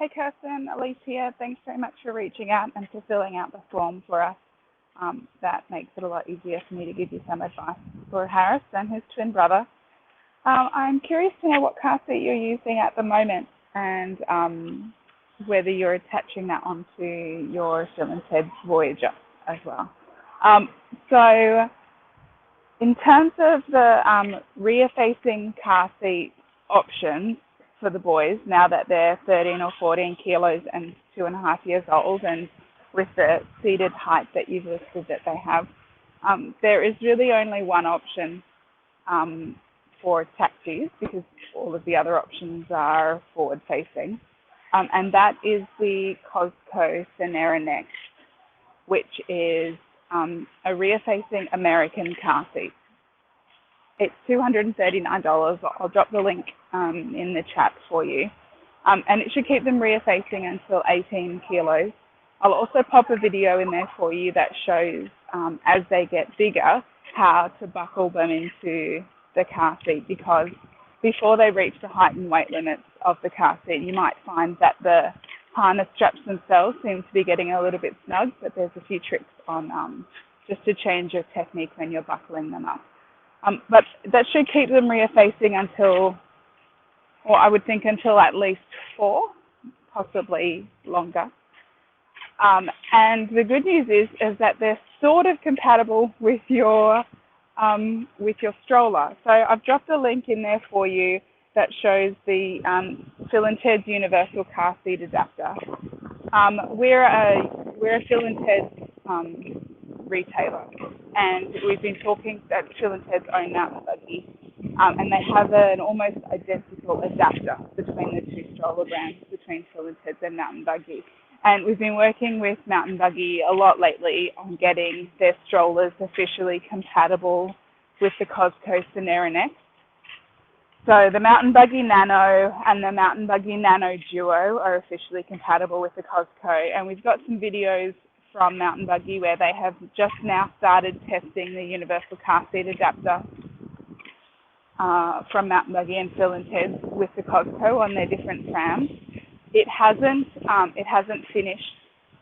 Hey Kirsten, Elise here. Thanks very much for reaching out and for filling out the form for us. That makes it a lot easier for me to give you some advice for Harris and his twin brother. I'm curious to know what car seat you're using at the moment and whether you're attaching that onto your Phil and Ted's Voyager as well. So in terms of the rear-facing car seat options for the boys, now that they're 13 or 14 kilos and 2.5 years old, and with the seated height that you've listed that they have, there is really only one option for taxis, because all of the other options are forward-facing, and that is the Cosco Sonera Next, which is a rear-facing American car seat. It's $239. I'll drop the link in the chat for you. And it should keep them rear-facing until 18 kilos. I'll also pop a video in there for you that shows, as they get bigger, how to buckle them into the car seat, because before they reach the height and weight limits of the car seat, you might find that the harness straps themselves seem to be getting a little bit snug, but there's a few tricks on just to change your technique when you're buckling them up. But that should keep them rear-facing until, or I would think until at least 4, possibly longer. And the good news is that they're sort of compatible with your stroller. So I've dropped a link in there for you that shows the Phil and Ted's Universal Car Seat Adapter. We're a Phil and Ted's retailer, and we've been talking at Phil and Ted's own Mountain Buggy, and they have an almost identical adapter between the two stroller brands, between Phil and Ted's and Mountain Buggy. And we've been working with Mountain Buggy a lot lately on getting their strollers officially compatible with the Cosco Sonera Next. So the Mountain Buggy Nano and the Mountain Buggy Nano Duo are officially compatible with the Cosco, and we've got some videos from Mountain Buggy where they have just now started testing the Universal Car Seat Adapter from Mountain Buggy and Phil and Ted's with the Cosco on their different trams. It hasn't finished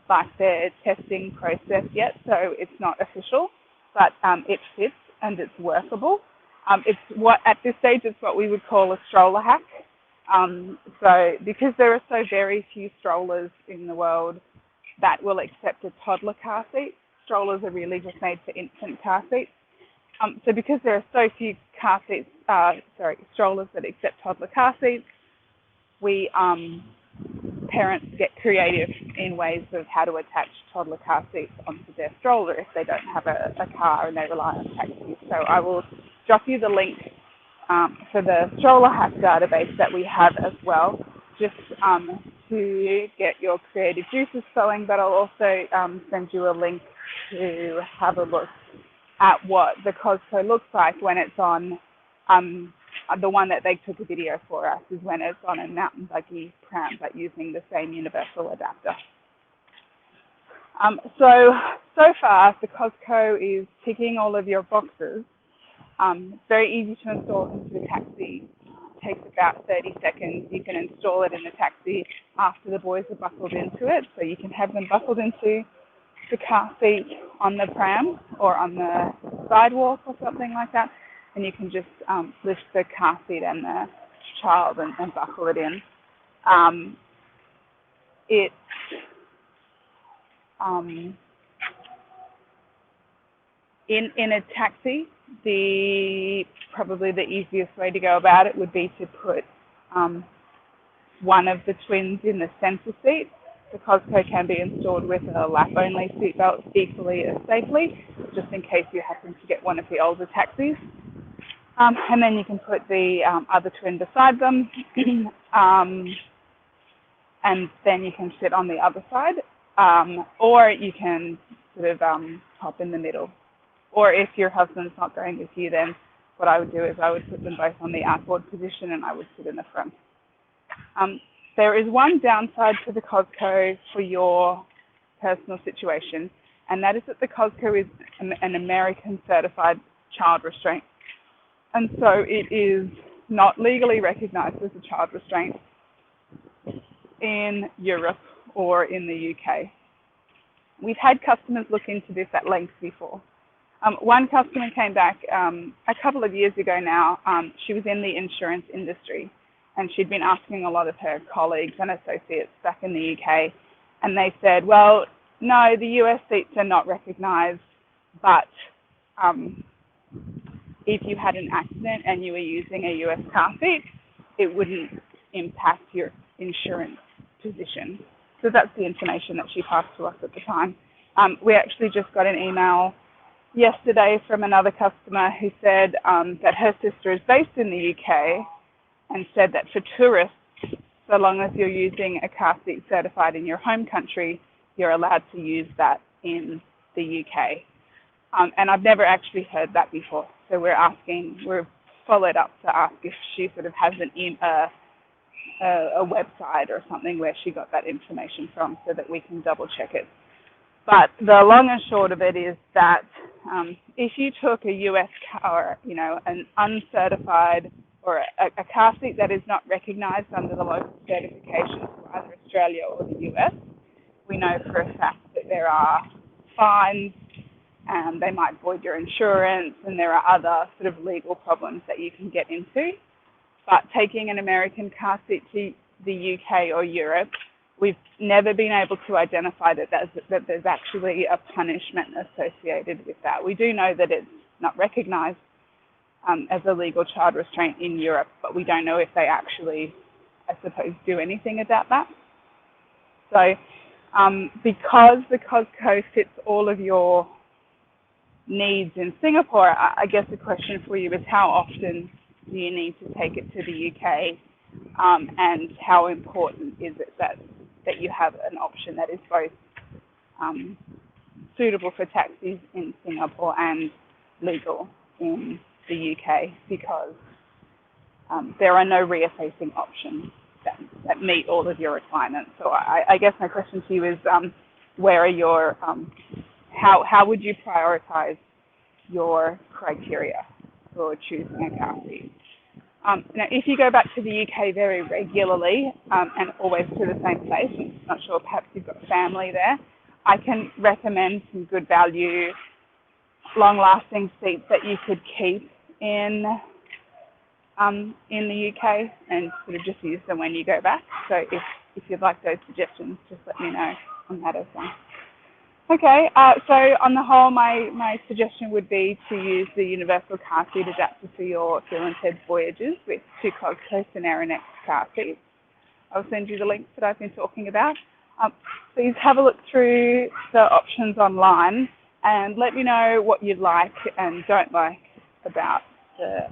like their testing process yet, so it's not official, but it fits and it's workable. It's what at this stage it's what we would call a stroller hack. So because there are so very few strollers in the world that will accept a toddler car seat, strollers are really just made for infant car seats. So because there are so few strollers that accept toddler car seats, we parents get creative in ways of how to attach toddler car seats onto their stroller if they don't have a car and they rely on taxis. So I will drop you the link for the stroller hack database that we have as well, just to get your creative juices flowing, but I'll also send you a link to have a look at what the Cosco looks like when it's on, the one that they took a video for us is when it's on a Mountain Buggy pram, but using the same universal adapter. So far, the Cosco is ticking all of your boxes. It's very easy to install into the taxi. It takes about 30 seconds. You can install it in the taxi after the boys are buckled into it, so you can have them buckled into the car seat on the pram or on the sidewalk or something like that, and you can just lift the car seat and the child and buckle it in. In a taxi, probably the easiest way to go about it would be to put one of the twins in the center seat. The Cosco can be installed with a lap-only seatbelt equally as safely, just in case you happen to get one of the older taxis. And then you can put the other twin beside them, and then you can sit on the other side, or you can sort of hop in the middle. Or if your husband's not going with you, then what I would do is I would put them both on the outboard position and I would sit in the front. There is one downside to the Cosco for your personal situation, and that is that the Cosco is an American certified child restraint. And so it is not legally recognized as a child restraint. in Europe or in the UK. We've had customers look into this at length before. One customer came back a couple of years ago now. She was in the insurance industry, and she'd been asking a lot of her colleagues and associates back in the UK, and they said, well, no, the US seats are not recognised, but if you had an accident and you were using a US car seat, it wouldn't impact your insurance position. So that's the information that she passed to us at the time. We actually just got an email yesterday from another customer who said that her sister is based in the UK and said that for tourists, so long as you're using a car seat certified in your home country, you're allowed to use that in the UK. And I've never actually heard that before. So we're followed up to ask if she sort of has a website or something where she got that information from so that we can double check it. But the long and short of it is that if you took a US car, an uncertified or a car seat that is not recognized under the local certifications for either Australia or the US, we know for a fact that there are fines, and they might void your insurance, and there are other sort of legal problems that you can get into. But taking an American car seat to the UK or Europe, we've never been able to identify that there's actually a punishment associated with that. We do know that it's not recognized as a legal child restraint in Europe, but we don't know if they actually, I suppose, do anything about that. So because the COSCO fits all of your needs in Singapore, I guess the question for you is how often do you need to take it to the UK, and how important is it that you have an option that is both suitable for taxis in Singapore and legal in the UK, because there are no rear-facing options that meet all of your requirements. So I guess my question to you is, where are your, how would you prioritize your criteria for choosing a car seat? Now, if you go back to the UK very regularly and always to the same place, I'm not sure, perhaps you've got family there, I can recommend some good value, long-lasting seats that you could keep in the UK and sort of just use them when you go back. So if you'd like those suggestions, just let me know on that as well. Okay, so on the whole, my suggestion would be to use the Universal Car Seat adapter for your Phil and Ted voyages with 2 COSCO Sonera Next car seats. I'll send you the links that I've been talking about. Please have a look through the options online and let me know what you like and don't like about the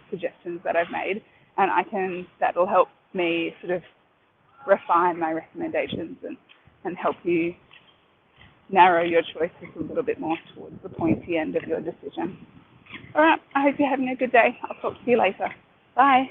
suggestions that I've made, and that'll help me sort of refine my recommendations and help you narrow your choices a little bit more towards the pointy end of your decision. All right, I hope you're having a good day. I'll talk to you later. Bye.